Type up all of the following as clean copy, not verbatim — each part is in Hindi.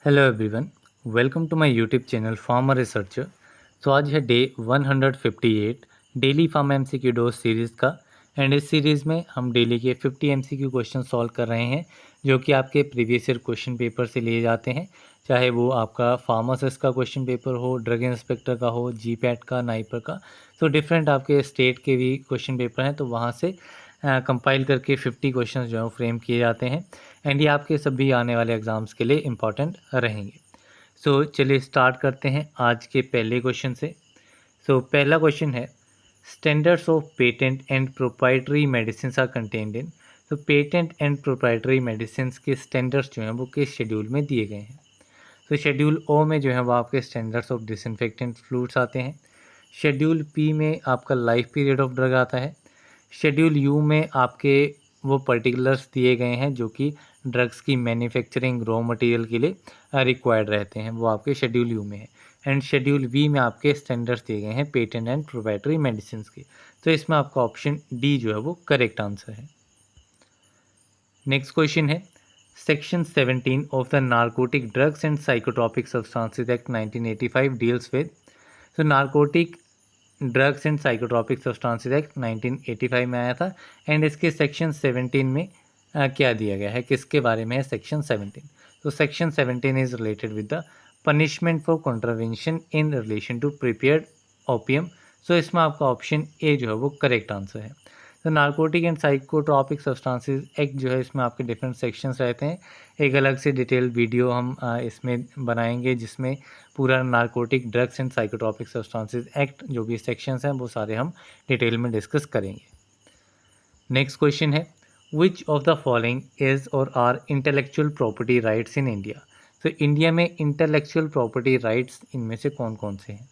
Hello everyone, welcome to my YouTube channel pharma researcher. तो आज है day 158 daily pharma MCQ dose series का। एंड इस सीरीज़ में हम डेली के 50 एमसीक्यू क्वेश्चन सॉल्व कर रहे हैं जो कि आपके प्रीवियस ईयर क्वेश्चन पेपर से लिए जाते हैं। चाहे वो आपका फार्मासिस्ट का क्वेश्चन पेपर हो, ड्रग इंस्पेक्टर का हो, जीपैट का, नाइपर का। तो डिफरेंट आपके स्टेट के भी क्वेश्चन पेपर हैं, तो वहाँ से कंपाइल करके 50 क्वेश्चन जो है फ्रेम किए जाते हैं। एंड ये आपके सभी आने वाले एग्ज़ाम्स के लिए इम्पॉर्टेंट रहेंगे। सो चलिए स्टार्ट करते हैं आज के पहले क्वेश्चन से। पहला क्वेश्चन है, standards of patent and proprietary medicine are contained in. तो पेटेंट एंड प्रोप्राइटरी मेडिसिन के स्टैंडर्ड्स जो हैं वो किस शेड्यूल में दिए गए हैं। तो शेड्यूल ओ में जो है वो आपके स्टैंडर्ड्स ऑफ डिसइंफेक्टेंट फ्लूइड्स आते हैं। शेड्यूल पी में आपका लाइफ पीरियड ऑफ ड्रग आता है। शेड्यूल यू में आपके वो पर्टिकुलर्स दिए गए हैं जो कि ड्रग्स की मैन्युफैक्चरिंग रॉ मटेरियल के लिए रिक्वायर्ड रहते हैं, वो आपके शेड्यूल यू में है। एंड शेड्यूल वी में आपके स्टैंडर्ड्स दिए गए हैं पेटेंट एंड प्रोप्राइटरी मेडिसिन के। तो इसमें आपका ऑप्शन डी जो है वो करेक्ट आंसर है। नेक्स्ट क्वेश्चन है, section 17 of the narcotic drugs and psychotropic substances act 1985 deals with. तो narcotic drugs and psychotropic substances act 1985 में आया था। एंड इसके सेक्शन 17 में क्या दिया गया है, किसके बारे में है सेक्शन 17। तो section 17 is related with the punishment for contravention in relation to prepared opium. So इसमें आपका ऑप्शन ए जो है वो करेक्ट आंसर है। तो narcotic and psychotropic substances act जो है इसमें आपके डिफरेंट सेक्शंस रहते हैं। एक अलग से डिटेल वीडियो हम इसमें बनाएंगे जिसमें पूरा narcotic drugs and psychotropic substances act जो भी सेक्शंस हैं वो सारे हम डिटेल में डिस्कस करेंगे। नेक्स्ट क्वेश्चन है, which of the following is or are intellectual property rights in India. तो इंडिया में इंटेलेक्चुअल प्रॉपर्टी राइट्स इनमें से कौन कौन से हैं।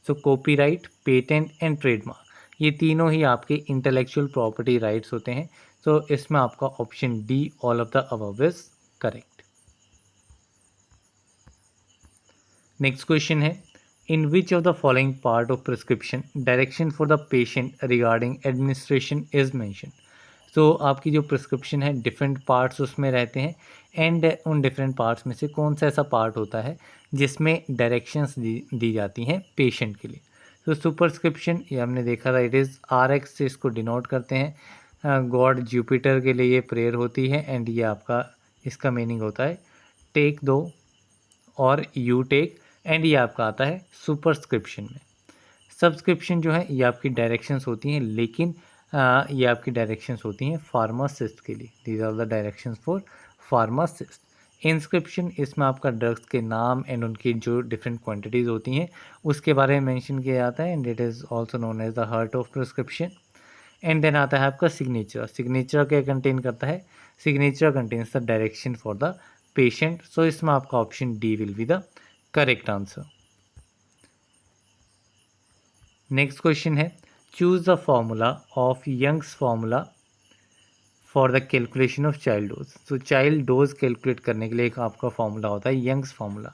So copyright, patent and trademark, ये तीनों ही आपके इंटेलेक्चुअल प्रॉपर्टी राइट्स होते हैं। तो इसमें आपका option D all of the above is correct. Next question है, in which of the following part of prescription direction for the patient regarding administration is mention. तो आपकी जो प्रिस्क्रिप्शन है डिफरेंट पार्ट्स उसमें रहते हैं। एंड उन डिफरेंट पार्ट्स में से कौन सा ऐसा पार्ट होता है जिसमें डायरेक्शंस दी जाती हैं पेशेंट के लिए। तो सुपरस्क्रिप्शन ये हमने देखा था, इट इज़ RX से इसको डिनोट करते हैं। गॉड जुपिटर के लिए ये प्रेयर होती है। एंड ये आपका इसका मीनिंग होता है टेक दो और यू टेक। एंड ये आपका आता है सुपरस्क्रिप्शन में। सब्सक्रिप्शन जो है ये आपकी डायरेक्शंस होती हैं, लेकिन ये आपकी डायरेक्शंस होती हैं फार्मासिस्ट के लिए। These are the directions for pharmacist. Inscription इसमें आपका ड्रग्स के नाम एंड उनकी जो डिफरेंट क्वांटिटीज़ होती हैं उसके बारे में मेंशन किया जाता है। And it is also known as the heart of prescription. And then आता है आपका सिग्नेचर। सिग्नेचर क्या कंटेन करता है, signature contains the direction for the patient. So इसमें आपका option D will be the correct answer. Next question है, choose the formula of Young's formula for the calculation of child dose. तो चाइल्ड डोज कैलकुलेट करने के लिए एक आपका फॉर्मूला होता है यंग्स फार्मूला।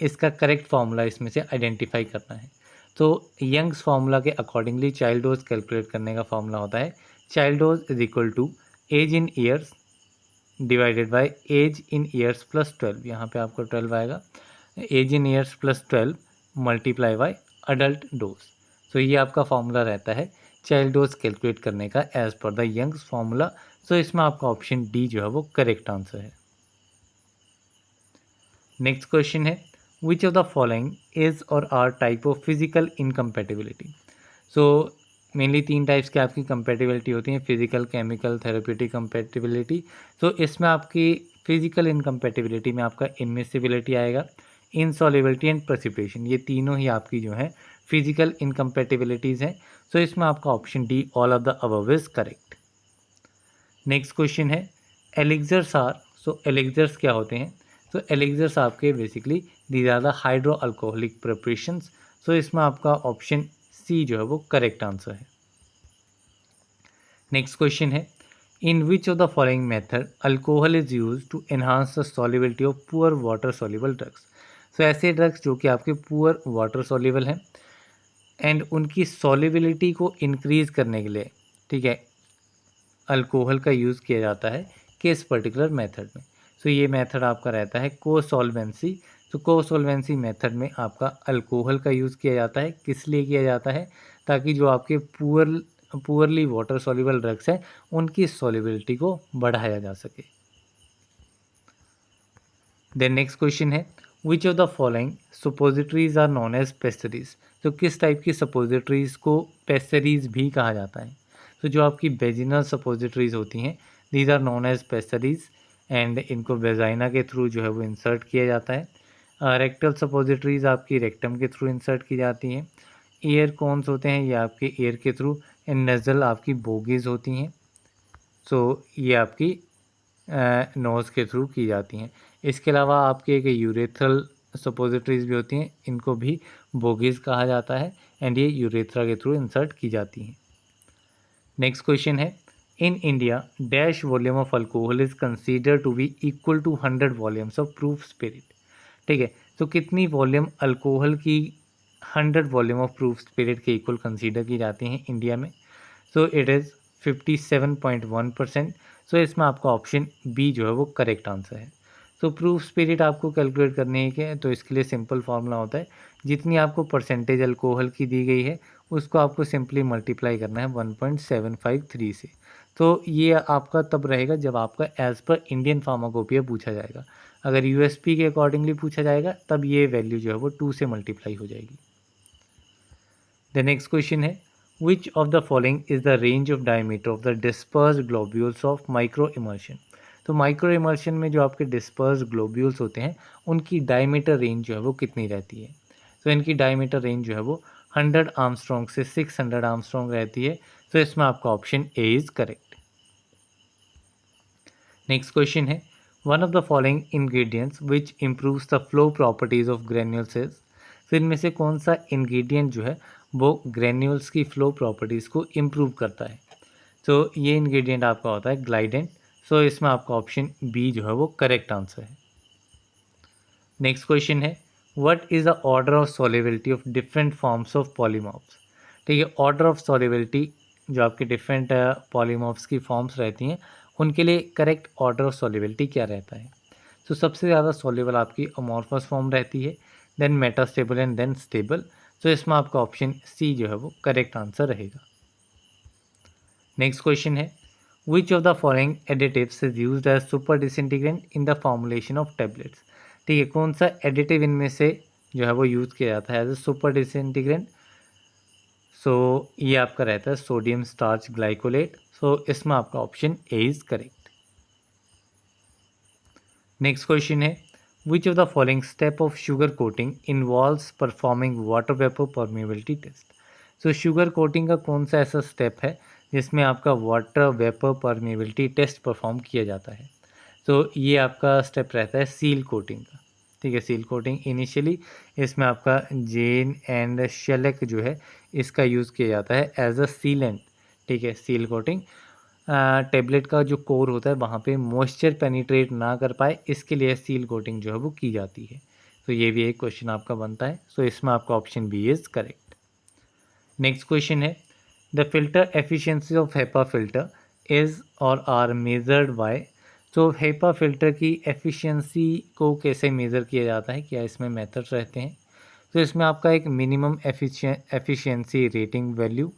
इसका करेक्ट फार्मूला इसमें से आइडेंटिफाई करना है। तो यंग्स फार्मूला के अकॉर्डिंगली चाइल्ड डोज कैलकुलेट करने का फार्मूला होता है child dose is equal to age in years divided by age in years plus 12। यहाँ पे आपको 12 आएगा, age in years plus 12 multiply by adult dose. तो ये आपका फार्मूला रहता है चाइल्ड डोज कैलकुलेट करने का as per the Young's formula. सो इसमें आपका ऑप्शन डी जो है वो करेक्ट आंसर है। नेक्स्ट क्वेश्चन है, which of the following is or are type of physical incompatibility. So mainly 3 types की आपकी कंपेटिबिलिटी होती है, फिजिकल, केमिकल, थेरेप्यूटिक कंपेटिबिलिटी। तो इसमें आपकी फिजिकल इनकम्पेटिबिलिटी में आपका इनमिसिबिलिटी आएगा, इनसॉल्युबिलिटी एंड प्रेसिपिटेशन, ये तीनों ही आपकी जो है फिजिकल इनकम्पेटिबिलिटीज़ हैं। सो इसमें आपका option D all of the above is correct. Next question है, एलिक्सर्स आर। सो एलिक्सर्स क्या होते हैं। तो एलिक्सर्स आपके basically these are the hydroalcoholic preparations. So इसमें आपका ऑप्शन सी जो है वो करेक्ट आंसर है। नेक्स्ट क्वेश्चन है, in which of the following method alcohol is use to enhance the solubility of poor water soluble drugs. तो ऐसे ड्रग्स जो कि आपके पुअर वाटर सॉल्युबल हैं एंड उनकी सॉल्युबिलिटी को इंक्रीज करने के लिए, ठीक है, अल्कोहल का यूज़ किया जाता है किस पर्टिकुलर मेथड में। तो ये मेथड आपका रहता है कोसॉल्वेंसी। तो कोसॉल्वेंसी मेथड में आपका अल्कोहल का यूज़ किया जाता है। किस लिए किया जाता है? ताकि जो आपके पुअरली वाटर सॉल्युबल ड्रग्स हैं उनकी सॉल्युबिलिटी को बढ़ाया जा सके। देन नेक्स्ट क्वेश्चन है, which of the following suppositories are known as pessaries. तो किस टाइप की सपोजिटरीज को पेस्टरीज भी कहा जाता है? तो जो आपकी वेजिनल सपोजिटरीज होती हैं, these are known as pessaries and इनको वेजाइना के थ्रू जो है वो इंसर्ट किया जाता है। रेक्टल सपोजिटरीज आपकी रेक्टम के थ्रू इंसर्ट की जाती हैं। ईयर कॉन्स होते हैं ये आपके ईयर के थ्रू, एंड नज़ल आपकी बोगीज होती हैं। सो ये आपकी नोज़ के थ्रू की जाती हैं। इसके अलावा आपके एक यूरेथ्रल सपोजिटरीज भी होती हैं, इनको भी बोगीज कहा जाता है एंड ये यूरेथ्रा के थ्रू इंसर्ट की जाती हैं। नेक्स्ट क्वेश्चन है, in India dash volume of alcohol is consider to be equal to 100 volumes of proof spirit. ठीक है, तो कितनी वॉल्यूम अल्कोहल की 100 वॉल्यूम ऑफ प्रूफ स्पिरिट के इक्वल कंसीडर की जाती हैं इंडिया में? So it is 57.1%। सो इसमें आपका ऑप्शन बी जो है वो करेक्ट आंसर है। सो प्रूफ स्पिरिट आपको कैलकुलेट करनी है क्या? तो इसके लिए सिंपल फार्मूला होता है, जितनी आपको परसेंटेज अल्कोहल की दी गई है उसको आपको सिंपली मल्टीप्लाई करना है 1.753 से। तो ये आपका तब रहेगा जब आपका एज़ पर इंडियन फार्माकोपिया पूछा जाएगा। अगर यूएसपी के अकॉर्डिंगली पूछा जाएगा तब ये वैल्यू जो है वो 2 से मल्टीप्लाई हो जाएगी। द नेक्स्ट क्वेश्चन है, which of the following is the range of diameter of the dispersed globules of micro emulsion. तो माइक्रो इमल्शन में जो आपके डिस्पर्स्ड ग्लोब्यूल्स होते हैं उनकी डायमीटर रेंज जो है वो कितनी रहती है? तो इनकी डायमीटर रेंज जो है वो 100 आर्मस्ट्रॉन्ग से 600 आर्मस्ट्रॉन्ग रहती है। तो इसमें आपका option A is correct. Next question है, one of the following ingredients which improves the flow properties of granules is. फिर इनमें से कौन सा इंग्रेडिएंट जो है वो ग्रेन्यूल्स की फ्लो प्रॉपर्टीज़ को इम्प्रूव करता है? तो ये इंग्रेडिएंट आपका होता है ग्लाइडेंट। सो इसमें आपका ऑप्शन बी जो है वो करेक्ट आंसर है। नेक्स्ट क्वेश्चन है, what is the order of solubility of different forms of polymorphs. ठीक है, ऑर्डर ऑफ सॉल्युबिलिटी जो आपके डिफरेंट पॉलीमॉर्फ्स की फॉर्म्स रहती हैं उनके लिए करेक्ट ऑर्डर ऑफ सॉल्युबिलिटी क्या रहता है? तो सबसे ज़्यादा सॉल्युबल आपकी अमॉर्फस फॉर्म रहती है, then metastable and then stable. तो इसमें आपका ऑप्शन सी जो है वो करेक्ट आंसर रहेगा। नेक्स्ट क्वेश्चन है, which of the following additives is used as super disintegrant in the formulation of tablets. ठीक है, कौन सा एडिटिव इनमें से जो है वो यूज़ किया जाता है एज ए सुपर डिसइंटीग्रेंट? सो ये आपका रहता है सोडियम स्टार्च ग्लाइकोलेट। सो इसमें आपका option A is correct. Next question है, which of the following step of sugar coating involves performing water vapour permeability test. So sugar coating का कौन सा ऐसा स्टेप है जिसमें आपका water vapour permeability test perform किया जाता है? तो ये आपका स्टेप रहता है सील कोटिंग का। ठीक है, सील कोटिंग इनिशियली इसमें आपका जेन एंड शेलेक जो है इसका यूज़ किया जाता है एज अ सीलेंट। ठीक है, सील कोटिंग टेबलेट का जो कोर होता है वहाँ पे मॉइस्चर पेनिट्रेट ना कर पाए इसके लिए सील कोटिंग जो है वो की जाती है। तो ये भी एक क्वेश्चन आपका बनता है। सो इसमें आपका option B is correct. Next question है, the filter efficiency of HEPA filter is or are measured by. तो हेपा फिल्टर की एफिशिएंसी को कैसे मेज़र किया जाता है, क्या इसमें मेथड्स रहते हैं? तो इसमें आपका एक minimum efficiency rating value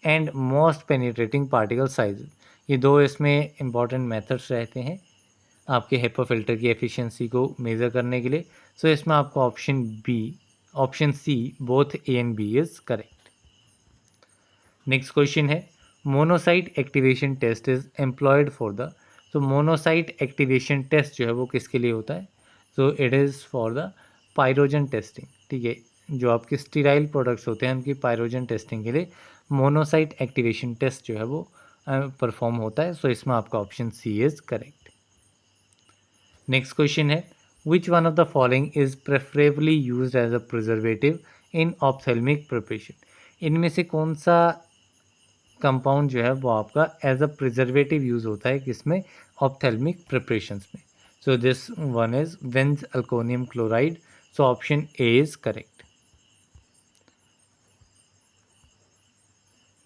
and most penetrating particle size, ये दो इसमें इंपॉर्टेंट मेथड्स रहते हैं आपके हेपा फिल्टर की एफिशिएंसी को मेज़र करने के लिए। सो इसमें आपका option C both A and B is correct. Next question है, monocyte activation test is employed for the. तो मोनोसाइट एक्टिवेशन टेस्ट जो है वो किसके लिए होता है? तो it is for the pyrogen testing. ठीक है, जो आपके स्टीराइल प्रोडक्ट्स होते हैं उनकी पायरोजन टेस्टिंग के लिए मोनोसाइट एक्टिवेशन टेस्ट जो है वो परफॉर्म होता है। सो इसमें आपका option C is correct. Next question है, which one of the following is preferably used as a preservative in ophthalmic preparation. इनमें से कौन सा कंपाउंड जो है वो आपका एज अ प्रिजर्वेटिव यूज़ होता है किसमें? ऑप्थेल्मिक प्रिपरेशंस में। So this one is benzalkonium chloride. So option A is correct.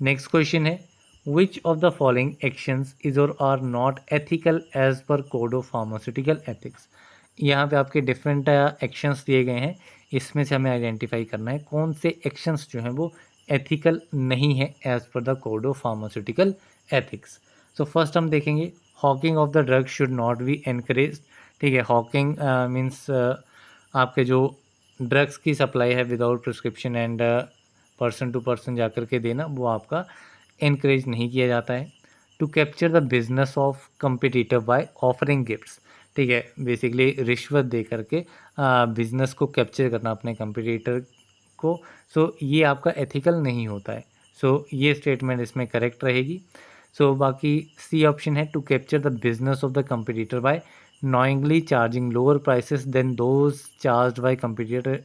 Next question है, which of the following actions is or are not ethical as per code of pharmaceutical ethics. यहाँ पे आपके डिफरेंट एक्शंस दिए गए हैं, इसमें से हमें आइडेंटिफाई करना है कौन से एक्शंस जो हैं वो एथिकल नहीं है as per the code of pharmaceutical ethics. So first हम देखेंगे hawking of the drug should not be encourage. ठीक है, हॉकिंग मीन्स आपके जो ड्रग्स की सप्लाई है without prescription and person to person जा कर के देना, वो आपका इनक्रेज नहीं किया जाता है। To capture the business of competitor by offering gifts. ठीक है, बेसिकली रिश्वत दे करके बिजनेस को कैप्चर करना अपने कंपिटिटर को। सो ये आपका एथिकल नहीं होता है। सो ये स्टेटमेंट इसमें करेक्ट रहेगी। सो बाकी सी ऑप्शन है to capture the business of the competitor by knowingly charging lower prices than those charged by competitor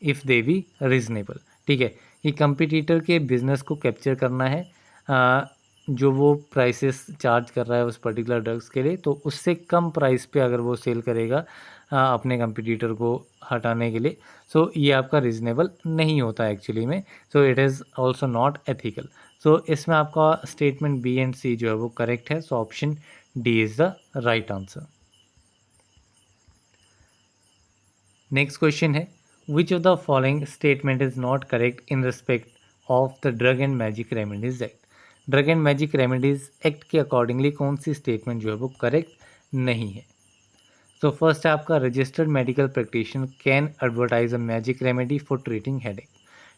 if they be reasonable। ठीक है, ये कंपिटिटर के बिजनेस को कैप्चर करना है, जो वो प्राइसेस चार्ज कर रहा है उस पर्टिकुलर ड्रग्स के लिए, तो उससे कम प्राइस पे अगर वो सेल करेगा अपने कंपिटिटर को हटाने के लिए, सो ये आपका रीजनेबल नहीं होता एक्चुअली में। So it is also not ethical. So इसमें आपका स्टेटमेंट बी एंड सी जो है वो करेक्ट है। So option D is the right answer. Next question है which of the following statement is not correct in respect of the drug and magic remedies act. Drug and magic remedies act के अकॉर्डिंगली कौन सी स्टेटमेंट जो है वो करेक्ट नहीं है। तो फर्स्ट है आपका registered medical practitioner can advertise a magic remedy for treating headache.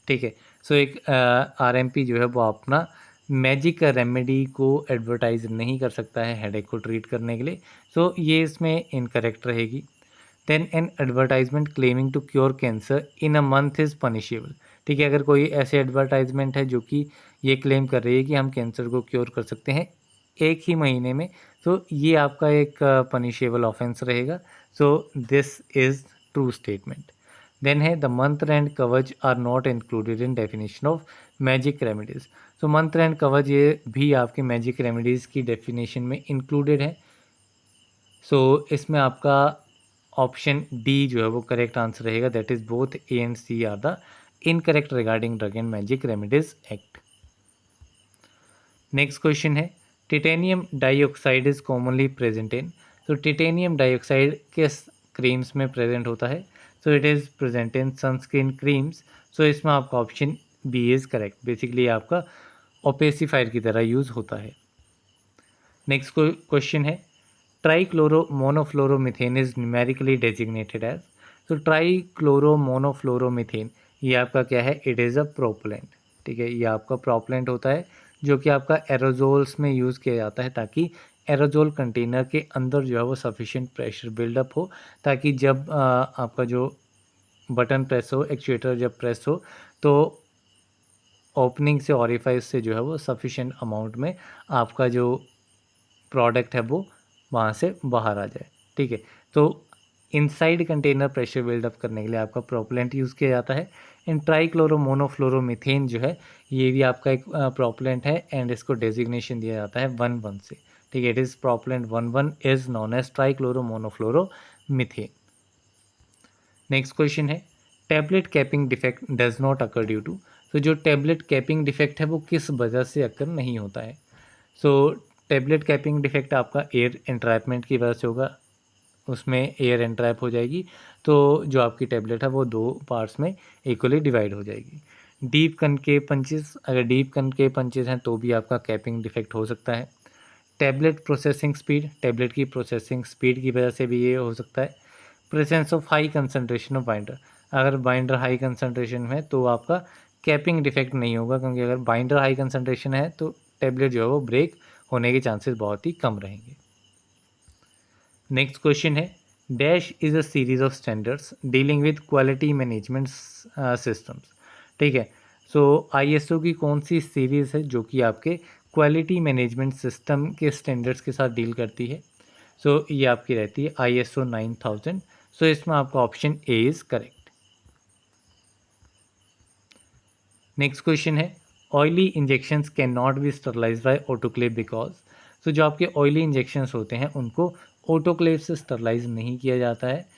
ठीक है, सो एक आरएमपी जो है वो अपना मैजिक रेमेडी को एडवर्टाइज नहीं कर सकता है हेडेक को ट्रीट करने के लिए। सो ये इसमें इनकरेक्ट रहेगी। Then an advertisement claiming to cure cancer in a month is punishable. ठीक है, अगर कोई ऐसे एडवर्टाइजमेंट है जो कि ये क्लेम कर रही है कि हम कैंसर को क्योर कर सकते हैं एक ही महीने में, तो ये आपका एक पनिशेबल ऑफेंस रहेगा। So this is true statement. Then है the mantra and kavach are not included in definition of magic remedies. तो मंत्र एंड कवच ये भी आपके मैजिक रेमेडीज़ की डेफिनेशन में इंक्लूडेड है। सो इसमें आपका ऑप्शन डी जो है वो करेक्ट आंसर रहेगा। That is both A and C are the incorrect regarding drug and magic remedies act. Next question है titanium dioxide is commonly present in. तो टिटेनियम डाइऑक्साइड किस क्रीम्स में प्रेजेंट होता है। So it is present in sunscreen creams. So इसमें आपका option B is correct. Basically आपका ओपेसिफायर की तरह यूज़ होता है। नेक्स्ट क्वेश्चन है trichloromonofluoromethane is numerically designated as. तो ट्राईक्लोरोमोनोफ्लोरोमीथेन ये आपका क्या है, इट इज़ अ प्रोपेलेंट। ठीक है, ये आपका प्रोपेलेंट होता है जो कि आपका एरोजोल्स में यूज़ किया जाता है ताकि एरोजोल कंटेनर के अंदर जो है वो सफिशिएंट प्रेशर बिल्डअप हो, ताकि जब आपका जो बटन प्रेस हो, एक्चुएटर जब प्रेस हो, तो ओपनिंग से ऑरिफाइस से जो है वो सफिशिएंट अमाउंट में आपका जो प्रोडक्ट है वो वहाँ से बाहर आ जाए। ठीक है, तो इनसाइड कंटेनर प्रेशर बिल्डअप करने के लिए आपका प्रोपेलेंट यूज़ किया जाता है। एंड ट्राईक्लोरोमोनोफ्लोरोमीथेन जो है ये भी आपका एक प्रोपेलेंट है एंड इसको डेजिग्नेशन दिया जाता है 1,1 से। ठीक है, it is propellant 1,1 is known as trichloromonofluoromethane. Next question है tablet capping defect does not occur due to. तो जो टैबलेट कैपिंग डिफेक्ट है वो किस वजह से अकर नहीं होता है। सो टैबलेट कैपिंग डिफेक्ट आपका एयर एंट्रैपमेंट की वजह से होगा, उसमें एयर एंट्रैप हो जाएगी, तो जो आपकी टैबलेट है वो दो पार्ट्स में इक्वली डिवाइड हो जाएगी। डीप कनकेव पंचेस, अगर डीप कनकेव पंचेस हैं तो भी आपका कैपिंग डिफेक्ट हो सकता है। टैबलेट प्रोसेसिंग स्पीड, टैबलेट की प्रोसेसिंग स्पीड की वजह से भी ये हो सकता है। Presence of high concentration of binder, अगर बाइंडर हाई कंसनट्रेशन में है तो आपका कैपिंग डिफेक्ट नहीं होगा, क्योंकि अगर बाइंडर हाई कंसनट्रेशन है तो टैबलेट जो है वो ब्रेक होने के चांसेस बहुत ही कम रहेंगे। नेक्स्ट क्वेश्चन है dash is a series of standards dealing with quality management systems. ठीक है, सो आईएसओ की कौन सी सीरीज़ है जो कि आपके क्वालिटी मैनेजमेंट सिस्टम के स्टैंडर्ड्स के साथ डील करती है। सो ये आपकी रहती है ISO 9000। सो इसमें आपका option A is correct. Next question है oily injections can not be sterilize by autoclave because. तो जो आपके ऑयली इंजेक्शंस होते हैं उनको ऑटोक्लेव से स्टरलाइज नहीं किया जाता है।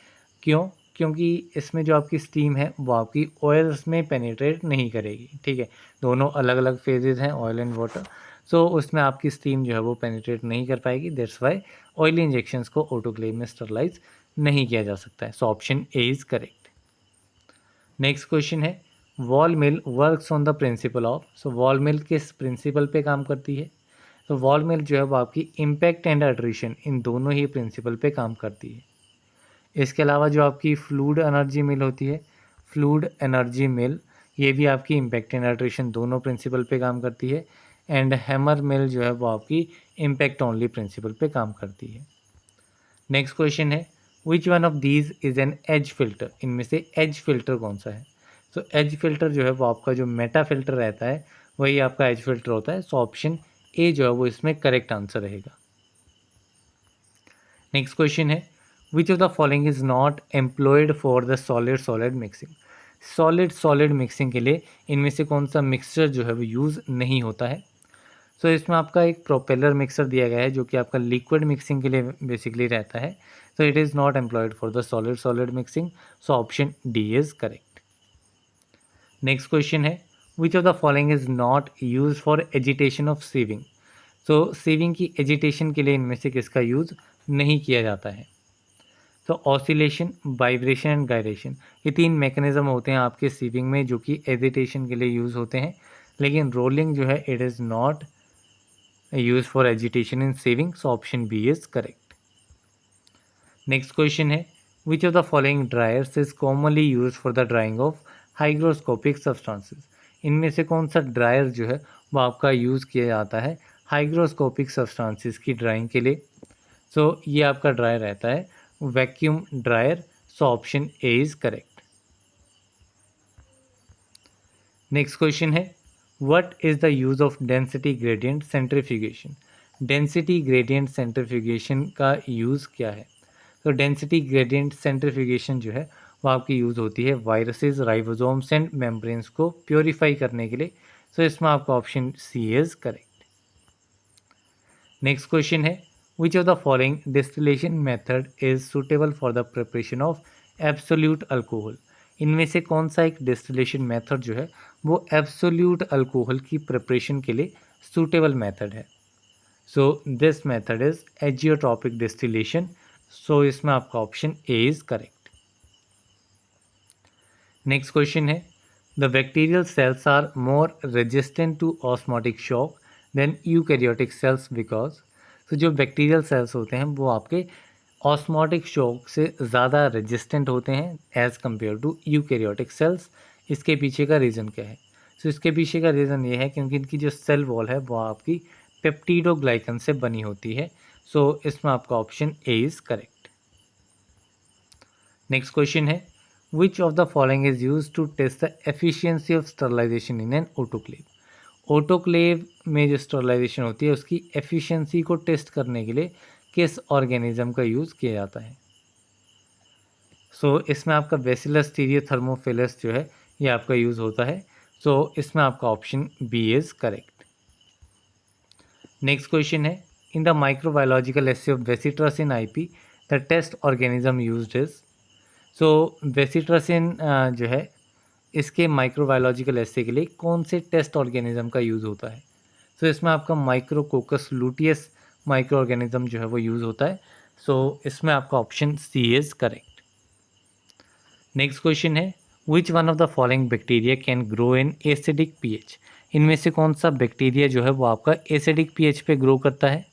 क्यों? क्योंकि इसमें जो आपकी स्टीम है वो आपकी ऑयल्स में पेनिट्रेट नहीं करेगी, ठीक है। दोनों अलग अलग फेजेस हैं, ऑयल एंड वाटर। सो उसमें आपकी स्टीम जो है वो पेनिट्रेट नहीं कर पाएगी, दैट्स वाई ऑयली इंजेक्शंस को ऑटोक्लेव में स्टरलाइज नहीं किया जा सकता है। So option A is correct. Next question है, ball mill works on the principle of. So ball mill किस प्रिंसिपल पे काम करती है? तो वॉल मिल जो है वो आपकी इम्पैक्ट एंड अट्रीशन इन दोनों ही प्रिंसिपल पे काम करती है। इसके अलावा जो आपकी फ्लूइड एनर्जी मिल होती है, फ्लूइड एनर्जी मिल, ये भी आपकी इम्पैक्ट एंड अट्रीशन दोनों प्रिंसिपल पे काम करती है। एंड हैमर मिल जो है वो आपकी इम्पैक्ट ओनली प्रिंसिपल पे काम करती है। नेक्स्ट क्वेश्चन है, which one of these is an edge filter. इनमें से एज फिल्टर कौन सा है? तो एज फिल्टर जो है वो आपका जो मेटा फिल्टर रहता है वही आपका एज फिल्टर होता है। सो ऑप्शन ए जो है वो इसमें करेक्ट आंसर रहेगा। नेक्स्ट क्वेश्चन है, which of the following is not employed for the solid solid mixing. Solid solid mixing के लिए इनमें से कौन सा मिक्सचर जो है वो यूज़ नहीं होता है? सो इसमें आपका एक प्रोपेलर मिक्सर दिया गया है जो कि आपका लिक्विड मिक्सिंग के लिए बेसिकली रहता है। So it is not employed for the solid solid mixing. So option D is correct. Next question है, which of the following is not use for agitation of sieving. So sieving की एजिटेशन के लिए इनमें से किसका यूज़ नहीं किया जाता है? तो ऑसिलेशन, वाइब्रेशन एंड गायरेशन, ये तीन मैकेनिज्म होते हैं आपके सीविंग में जो कि एजिटेशन के लिए यूज़ होते हैं। लेकिन रोलिंग जो है it is not use for agitation in sieving. So option B is correct. Next question है, which of the following dryers is commonly use for the drying of hygroscopic substances. इनमें से कौन सा ड्रायर जो है वो आपका यूज़ किया जाता है हाइग्रोस्कोपिक सब्सटेंसेस की ड्राइंग के लिए? सो ये आपका ड्रायर रहता है vacuum dryer. So option A is correct. Next question है, what is the use of density gradient centrifugation. Density gradient centrifugation का यूज़ क्या है? तो डेंसिटी ग्रेडियंट सेंट्रीफ्यूगेशन जो है वो आपकी यूज़ होती है वायरसेस, राइबोसोम्स एंड मेम्ब्रेन्स को प्योरीफाई करने के लिए। सो इसमें आपका option C is correct. Next question है, which of the following distillation method is suitable for the preparation of absolute alcohol. इनमें से कौन सा एक डिस्टिलेशन मेथड जो है वो एब्सोल्यूट अल्कोहल की प्रिपरेशन के लिए सूटेबल मेथड है? So this method is azeotropic distillation. So इसमें आपका option A is correct. Next question है, the bacterial cells are more resistant to osmotic shock than eukaryotic cells because. तो जो बैक्टीरियल सेल्स होते हैं वो आपके ऑस्मोटिक शॉक से ज़्यादा रेजिस्टेंट होते हैं as compare to eukaryotic cells. इसके पीछे का रीज़न क्या है? सो इसके पीछे का रीज़न ये है क्योंकि इनकी जो सेल वॉल है वो आपकी पेप्टिडोग्लाइकन से बनी होती है। सो इसमें आपका option A is correct. Next question है, which of the following is use to test the efficiency of sterilization in an autoclave. Autoclave में जो स्टरलाइजेशन होती है उसकी एफिशिएंसी को टेस्ट करने के लिए किस ऑर्गेनिज्म का यूज़ किया जाता है? सो इसमें आपका बेसिलस स्टीरियोथर्मोफिलस जो है ये आपका यूज़ होता है। सो इसमें आपका option B is correct. Next question है, in the microbiological assay of bacitracin IP the test organism used is. So bacitracin जो है इसके माइक्रोबायोलॉजिकल एसे के लिए कौन से टेस्ट ऑर्गेनिज्म का यूज़ होता है? सो इसमें आपका माइक्रोकोकस लूटियस माइक्रो ऑर्गेनिज्म जो है वो यूज़ होता है। सो इसमें आपका option C is correct. Next question है, which one of the following bacteria can grow in acidic pH. इनमें से कौन सा बैक्टीरिया जो है वो आपका एसिडिक पीएच पे ग्रो करता है?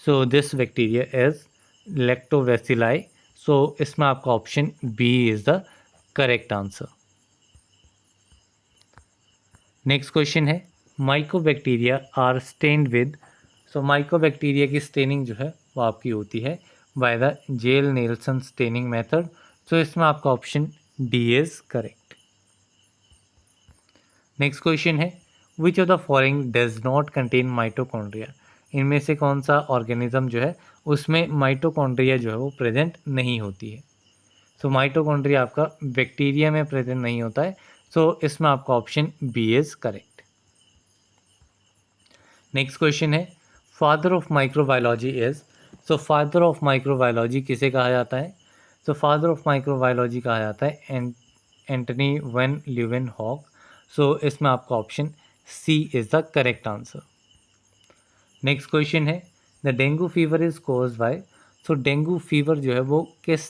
So this bacteria is lactobacilli. So इसमें आपका option B is the correct answer. Next question है, mycobacteria are stained with. So mycobacteria की स्टेनिंग जो है वो आपकी होती है by the Ziehl Neelsen staining method. So इसमें आपका option D is correct. Next question है, which of the following does not contain mitochondria. इनमें से कौन सा ऑर्गेनिज्म जो है उसमें माइटोकॉन्ड्रिया जो है वो प्रेजेंट नहीं होती है? सो माइटोकॉन्ड्रिया आपका बैक्टीरिया में प्रेजेंट नहीं होता है। सो इसमें आपका option B is correct. Next question है, father of microbiology is. So father of microbiology किसे कहा जाता है? सो फादर ऑफ माइक्रोबायोलॉजी कहा जाता है एंटनी वैन ल्यूवेनहॉक। सो इसमें आपका option C is the correct answer. Next question है the dengue fever is cause by. So dengue fever जो है वो किस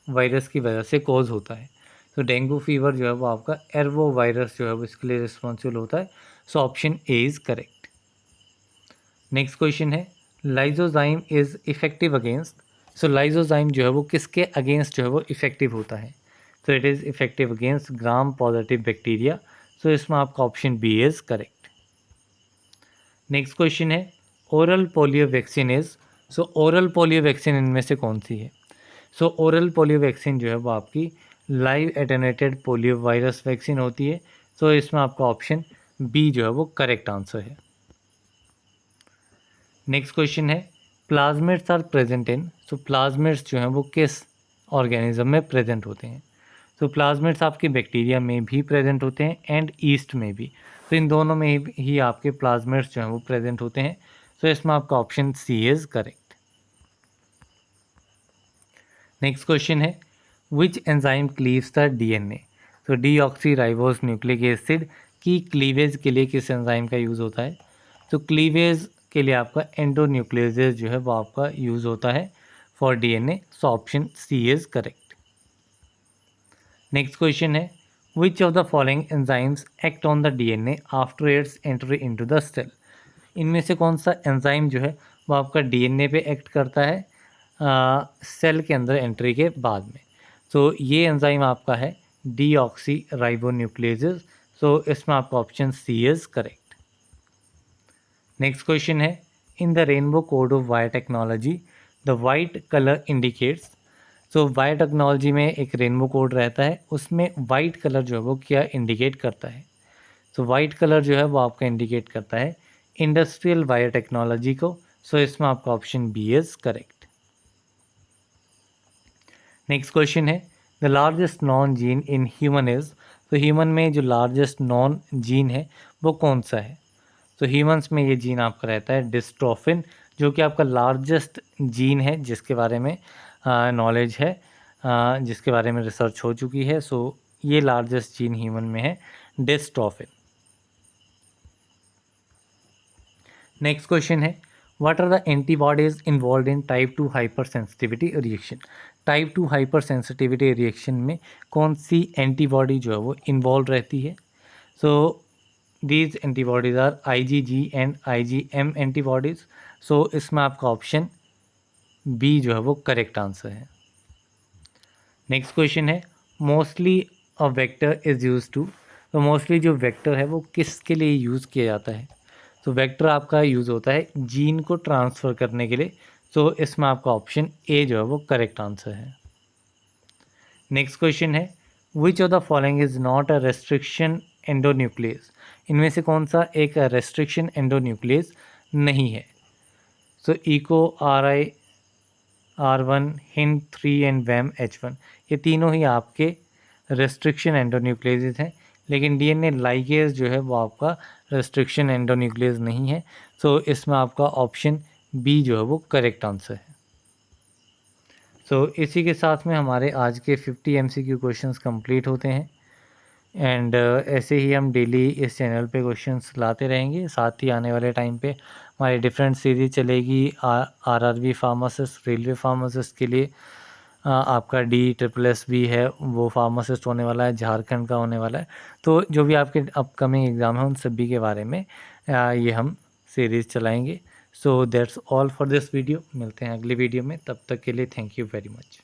वायरस की वजह से कॉज होता है? तो डेंगू फीवर जो है वो आपका एर्वो वायरस जो है वो इसके लिए रिस्पॉन्सिबल होता है। So option A is correct. Next question है lysozyme is effective against. So lysozyme जो है वो किसके अगेंस्ट जो है वो इफेक्टिव होता है? तो it is effective against gram positive bacteria. So इसमें आपका option B is correct. Next question है oral polio vaccine is. So oral polio vaccine इनमें से कौन सी है? सो ओरल पोलियो वैक्सीन जो है वो आपकी live attenuated polio virus vaccine होती है। सो इसमें आपका ऑप्शन बी जो है वो करेक्ट आंसर है। नेक्स्ट क्वेश्चन है plasmids are present in. So plasmids जो हैं वो किस ऑर्गेनिज्म में प्रेजेंट होते हैं? तो प्लाज्मिड्स आपके बैक्टीरिया में भी प्रेजेंट होते हैं एंड ईस्ट में भी। तो इन दोनों में ही आपके प्लाज्मिड्स जो हैं वो प्रेजेंट होते हैं। तो इसमें आपका option C is correct. Next question है which enzyme cleaves the DNA. तो डीऑक्सीराइबोस न्यूक्लिक एसिड की क्लीवेज के लिए किस एंजाइम का यूज़ होता है? तो क्लीवेज के लिए आपका एंडोन्यूक्लियोजेज जो है वो आपका यूज़ होता है for DNA. So option C is correct. Next question है which of the following enzymes act on the DNA after its entry into the cell. इनमें से कौन सा एंजाइम जो है वो आपका डीएनए पे एक्ट करता है सेल के अंदर एंट्री के बाद में? तो ये एंजाइम आपका है डीऑक्सी राइबोन्यूक्लियोजेज। सो इसमें आपका option C is correct. Next question है in the rainbow code of wire technology the white colour indicates. So wire technology में एक रेनबो कोड रहता है, उसमें वाइट कलर जो है वो क्या इंडिकेट करता है? तो वाइट कलर जो है वो आपका इंडिकेट करता है इंडस्ट्रियल वायर टेक्नोलॉजी को। सो इसमें आपका option B is correct. Next question है the largest known gene in human is. तो ह्यूमन में जो लार्जेस्ट नॉन जीन है वो कौन सा है? तो ह्यूमंस में ये जीन आपका रहता है डिस्ट्रोफिन, जो कि आपका लार्जेस्ट जीन है जिसके बारे में नॉलेज है, जिसके बारे में रिसर्च हो चुकी है। सो ये लार्जेस्ट जीन ह्यूमन में है डिस्ट्रोफिन। नेक्स्ट क्वेश्चन है what are the antibodies involve in type 2 hypersensitivity reaction. Type 2 hypersensitivity reaction में कौन सी एंटीबॉडी जो है वो इन्वॉल्व रहती है? So these antibodies are IgG and IgM antibodies. So इसमें आपका ऑप्शन बी जो है वो करेक्ट आंसर है। नेक्स्ट क्वेश्चन है mostly a vector is use to. तो मोस्टली जो वेक्टर है वो किसके लिए यूज़ किया जाता है? तो वेक्टर आपका यूज़ होता है जीन को ट्रांसफ़र करने के लिए। तो इसमें आपका ऑप्शन ए जो है वो करेक्ट आंसर है। नेक्स्ट क्वेश्चन है which of the following is not a restriction endonuclease. इनमें से कौन सा एक रेस्ट्रिक्शन एंडोन्यूक्लियस नहीं है? So Eco RI R1 HIN3 and Bam H1 ये तीनों ही आपके रेस्ट्रिक्शन एंडोन्यूक्लियस हैं, लेकिन DNA लाइगेज जो है वो आपका रेस्ट्रिक्शन एंडोन्यूक्लियस नहीं है। सो इसमें आपका ऑप्शन बी जो है वो करेक्ट आंसर है। सो इसी के साथ में हमारे आज के 50 MCQ क्वेश्चंस कंप्लीट होते हैं एंड ऐसे ही हम डेली इस चैनल पे क्वेश्चंस लाते रहेंगे। साथ ही आने वाले टाइम पे हमारी डिफरेंट सीरीज चलेगी RRB फार्मासिस्ट, रेलवे फार्मासिस्ट के लिए आपका DSSS है वो फार्मासिस्ट होने वाला है, झारखंड का होने वाला है। तो जो भी आपके अपकमिंग एग्ज़ाम है उन सभी के बारे में ये हम सीरीज़ चलाएँगे। So that's all for this video. मिलते हैं अगली वीडियो में, तब तक के लिए थैंक यू वेरी मच।